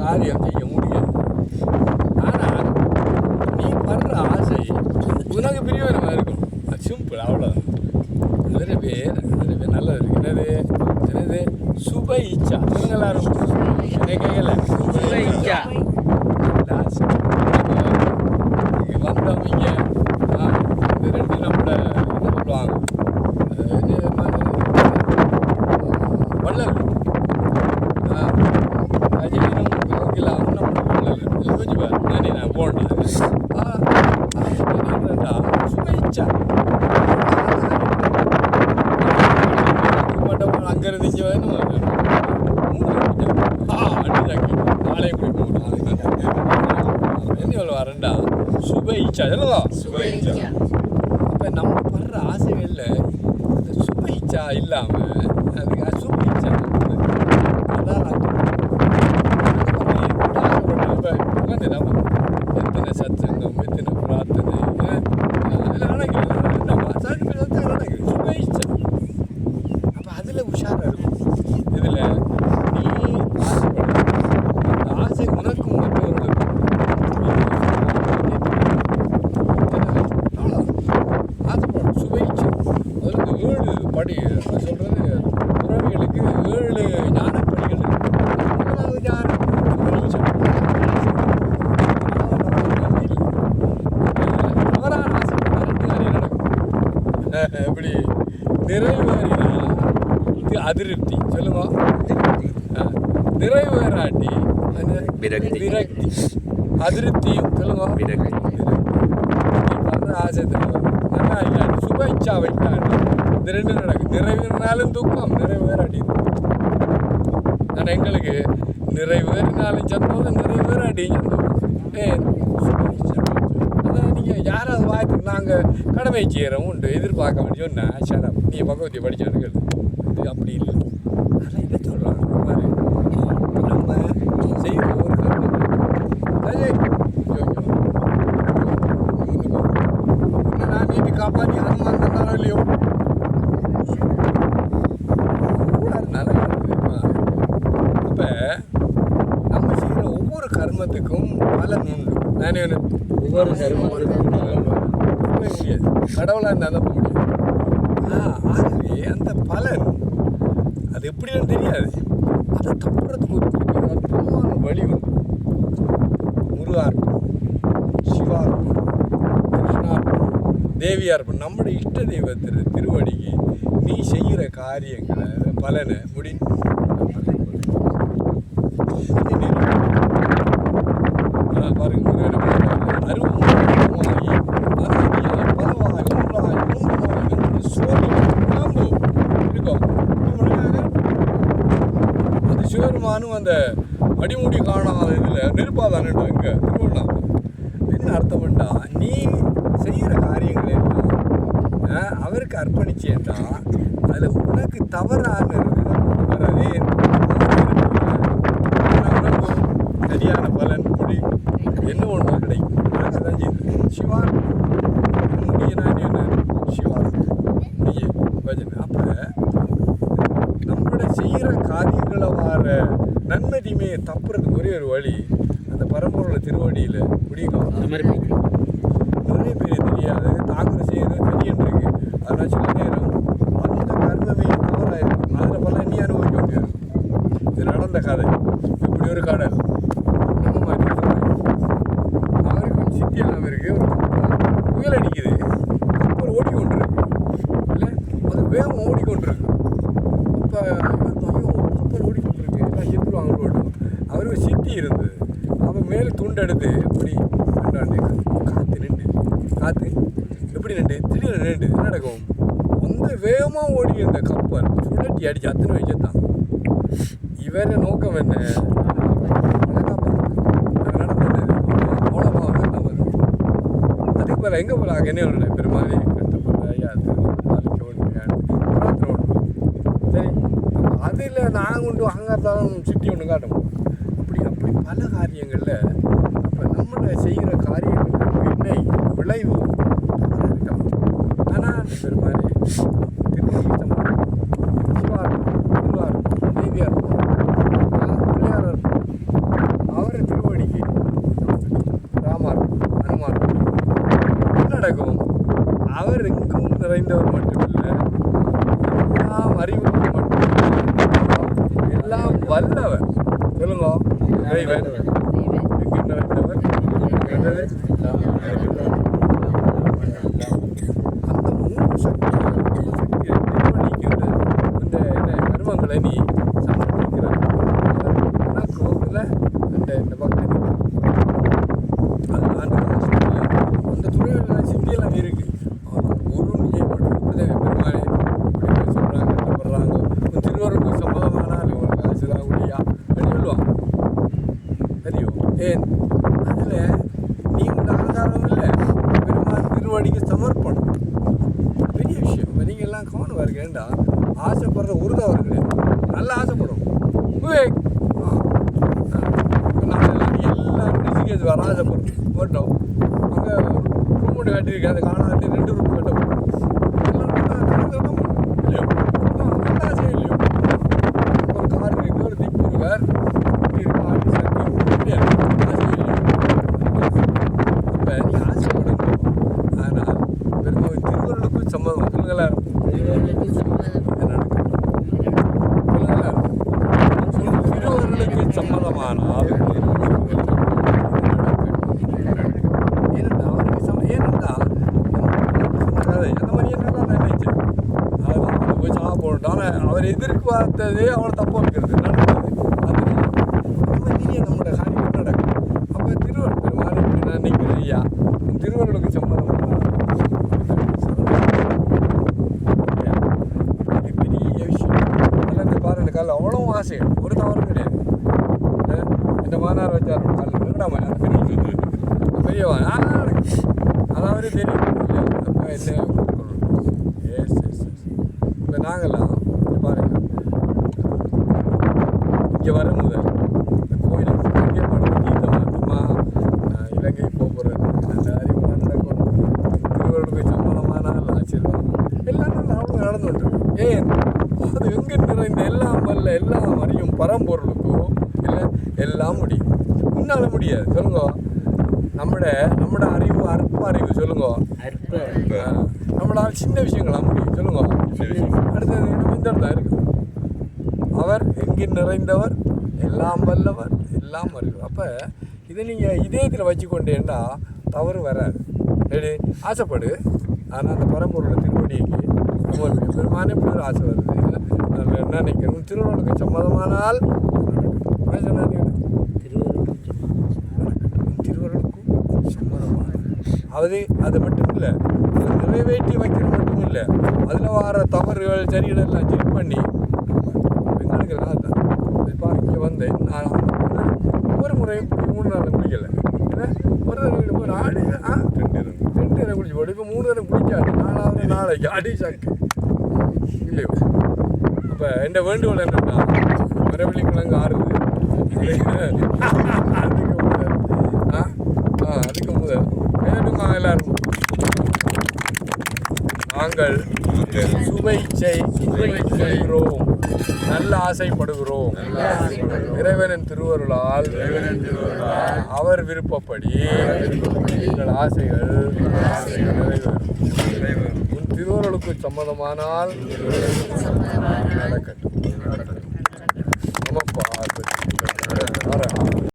காரியம் செய்ய முடியாது. ஆனால் நீ படுற ஆசை உனக்கு பிரியோகமாக இருக்கும். அது சிம்பிள், அவ்வளோதான். நிறைய பேர் நல்லது என்னது என்னது சுப இச்சா எல்லாரும் கேட்கல. சுப இச்சா வந்தவங்க இந்த ரெண்டு நம்மளோட என்ன சொல்லுவாங்க வள்ளல் நான் போனேன் சுப இச்சா அங்கிருந்து இங்கே வேணும் அடிச்சாக்கி நாளையும் குடிப்போம். என்ன எவ்வளோ வரண்டா சுப இச்சா இல்லைதா சுப இச்சா. அப்போ நம்ம படுற ஆசைகளில் இந்த சுப இச்சா இல்லாமல் அதுக்கு அசுப இச்சா அதான் எத்தனை சத்சங்கம் எத்தனை பிரார்த்தனை இதெல்லாம் நடக்குது சுப இச்சா. அதில் உஷாராக இருக்கும். இதில் நீ ஆசைப்பட அந்த ஆசை உனக்கும் மற்றவர்களுக்கும் ஆசைப்படும் சுவைச்சு. அதில் 7 படி சொல்கிறது உறவிகளுக்கு 7 ஞானப்படிகள் இருக்கு. ஞானம் சுவைச்சம் தவறான ஆசைப்பட்ட 2 காரியம் நடக்கும். எப்படி நிறைவேறினா அதிருப்தி சொல்லுங்க, நிறைவேறாட்டி விரக்தி, அதிருப்தியும் சொல்லுங்க விரக்தி. ஆசை நல்லா இல்லாட்டி சுப இச்சா வைக்காட்டி இந்த 2 நடக்கும். நிறைவேறினாலும் துக்கம், நிறைவேறாட்டி. ஆனால் எங்களுக்கு நிறைவேறினாலும் சந்தோஷம், நிறைவேறாட்டி அதான் நீங்கள் யாராவது வாய்ப்பு நாங்கள் கடமை செய்கிறோம் உண்டு எதிர்பார்க்க வேண்டிய சொன்னால் சரம் நீங்கள் பகவதியை படித்தவர்கள் இது அப்படி இல்லை. அதெல்லாம் இதை சொல்கிறாங்க பாரு. நம்ம செய்கிற ஒரு கர்மம் நான் நீட்டு காப்பாற்றி ஹனுமான் வந்தாலும் இல்லையோ நல்லா அப்போ நம்ம செய்கிற ஒவ்வொரு கர்மத்துக்கும் பலன் உண்டு. நானே ஒவ்வொரு கர்மத்துக்கும் முடியாது, கடவுளாக இருந்தால் தான் முடியாது. ஆகவே அந்த பலன் அது எப்படின்னு தெரியாது. அதை தப்புறதுக்கு ஒரு அற்புதமான வழி உண்டு. முருகார்ப்பம், சிவார்ப்பம், கிருஷ்ணார்ப்பம், தேவியார்ப்பம். நம்முடைய இஷ்ட தெய்வத்தின் திருவடிக்கு நீ செய்கிற காரியங்களை பலனை பாருங்க. அது சிவருமானும் அந்த அடிமுடி காணாத இதில் நெருப்பாதான்டா இங்கே திருவண்ணாமலை. என்ன அர்த்தம்டா, நீ செய்கிற காரியங்கள் எல்லாம் அவருக்கு அர்ப்பணிச்சேன்டா அதில் உனக்கு தவறான வராதே சரியான பலன் முடி என்ன ஒன்று கிடைக்கும். நாங்கள் தான் செய்யுது சிவா முடிய நான் என்ன சிவா முடிய பஜனை. அப்போ நம்மளோட செய்கிற காரியங்களை வர நன்மதியுமே தப்புறதுக்கு ஒரே ஒரு வழி அந்த பரம்பரோட திருவடியில் முடியும். நிறைய பேர் தெரியாது, தாக்குற செய்கிறது தெரியன்னு இருக்கு. அதனால் சில நேரம் அந்த கர்மமே தவறாயிருக்கும். அதில் பல நீ அனுபவிக்க முடியாது. இது நடந்த கதை. இப்படி ஒரு கடல் நம்ம மாதிரி அவருக்கு சித்தியெல்லாம் இருக்குது. ஒரு புயல் அடிக்குது, கப்பல் ஓடிக்கொண்டிருக்கு இல்லை, அது வேகம் ஓடிக்கொண்டிருக்கு. அப்போ கப்பல் ஓடிக்கொண்டிருக்கு, எல்லாம் செத்துருவாங்க போட்டு. அவருக்கு சித்தி இருந்தது. அவன் மேலே துண்டெடுத்து இப்படி காற்று நின்று காற்று எப்படி நின்று திடீர்னு நின்று என்ன நடக்கும், அந்த வேகமாக ஓடி இருந்த கப்பல் சுழட்டி அடிச்சு அத்தனை வச்சுதான். இவர நோக்கம் என்ன, நடந்தது அவ்வளோவா நம்ம அதுக்கு போல எங்கே போல என்ன பெருமாறி சரி. அதில் நாங்கள் கொண்டு அங்கத்தான் சுற்றி ஒன்று காட்டணும். அப்படி பல காரியங்களில் அப்போ நம்மளை செய்கிற காரியங்களுக்கு வினை விளைவு இருக்கலாம். ஆனால் பெருமாறி திருநீத்தம் சிவார் திருவார் தேவியார் பிள்ளையார் இறைவன் என்கின்றவர் அந்த மூணு சக்தியை நிர்வகிக்கின்ற இந்த கர்மங்களை நீ சமர்ப்பிக்கிறார் உனக்கு இந்த பக்தி அதுதான் அந்த துறையில் சிந்தியெல்லாம் இருக்கு. ஆனால் ஒரு நிலைப்படுறது பெருமாள் இப்படி சொல்கிறாங்க கஷ்டப்படுறாங்க திருவருளுக்கு சம்மதமானால் ஒரு காசு தான் முடியா அப்படின்னு சொல்லுவாங்க. தெரியும் ஏன் அதில் நீ உங்கள் ஆதாரம் இல்லை, பெருமாள் திருவடிக்கு சமர்ப்பணம் பெரிய விஷயம். நீங்கள் எல்லாம் கவனம் இருக்கேன்டா ஆசைப்படுற ஒரு தவறு கிடையாது. நல்லா ஆசைப்படும் விவேக் எல்லாம் ரிஷிகேஷ் வர ஆசைப்படும் போட்டோம். அங்கே ரூம் ஒன்று கட்டியிருக்கேன், அந்த காணாட்டி 2 ரூம் கட்டணும் இல்லையோ நல்லா செய்யலையோ. ஒரு கார் இருக்கு, ஒரு திப்பு இருக்கார் இருக்கு ஆஃபீஸ் இருக்கு அப்போ நீ ஆசைப்படுங்க. ஆனால் பெருமாள் திருவருளுக்கும் சம்மதம் சொல்லுங்களா திருவருளுக்கு சம்மதமானால் அவர் எதிர்பார்த்ததே அவளை தப்ப வைக்கிறது நடந்தது. அது நம்மளோட காரியம் நடக்கும். அப்போ திருவள்ளுவர் பெருமாள் நான் நிற்கிறேன் ஐயா திருவள்ளுவருக்கு சம்மதம் இது பெரிய விஷயம். அதில் பாரு இந்த காலில் அவ்வளோ ஆசை ஒரு தவறும் கிடையாது. இந்த மாநாடு வச்சார் காலில் நிறுடாம பெரியவா அதாவது தெரியும் இல்லையா. அப்போ என்ன எஸ் எஸ் எஸ் இப்போ நாங்கள்லாம் பாருங்க இங்கே வர முதல் இந்த கோயிலுக்கு இங்கே மாட்டோம் இலங்கை போகிறது நல்ல அறிவுலாம் நடக்கணும். திருவள்ளுவருக்கு சம்மதமானால் ஆச்சரியம் எல்லாம் அவ்வளோ நடந்துட்டு ஏன் அது எங்கே நிறைந்த எல்லாம் வல்ல எல்லாம் அறியும் பரம்பொருளுக்கோ இல்லை எல்லாம் முடியும். முன்னால் முடியாது சொல்லுங்க. நம்மட அறிவு அற்ப அறிவு சொல்லுங்க. நம்மளால் சின்ன விஷயங்களாம் முடியும் சொல்லுங்க. அடுத்தது இந்த தான் இருக்கு. அவர் எங்கே நிறைந்தவர் எல்லாம் வல்லவர் எல்லாம் அறிவு. அப்போ இதை நீங்கள் இதயத்தில் வச்சுக்கொண்டேன்னா தவறு வராது. சரி ஆசைப்படு. ஆனால் அந்த பரம்பொருளோட திருவடிக்கு நம்ம பெருமானே இப்படி ஒரு ஆசை வருது. என்ன நினைக்கிறோம் திருவள்ளுவருக்கு சம்மதமானால் திருவள்ளுவருக்கும் சம்மதமான அது மட்டும் இல்லை, அது நிறைவேற்றி வைக்கிறது மட்டும் இல்லை, அதில் வர தவறுகள் சரிகளெல்லாம் செக் பண்ணி எங்களுக்கு தான் இப்போ இங்கே வந்தேன். நான் ஒரு முறை 3 நாள் குளிக்கலை. ஒரு தடவை ஒரு ஆடு 2 தடவை குளிச்சு போட்டு இப்போ 3 தடவை குளிக்காது. 4வது நாளைக்கு அடி சாக்கு இல்லையோ. அப்போ எந்த வேண்டுகோள் என்னென்னா மரவள்ளி கிழங்கு ஆறுது அதுக்கு முதல் வேணுமா எல்லாரும் நாங்கள் சுவை செய்கிறோம், நல்ல ஆசைப்படுகிறோம். இறைவனின் திருவருளால் அவர் விருப்பப்படி எங்கள் ஆசைகள் நிறைவேறும். உன் திருவருளுக்கு சம்மதமானால் நடக்கட்டும். நம்ம பார்த்து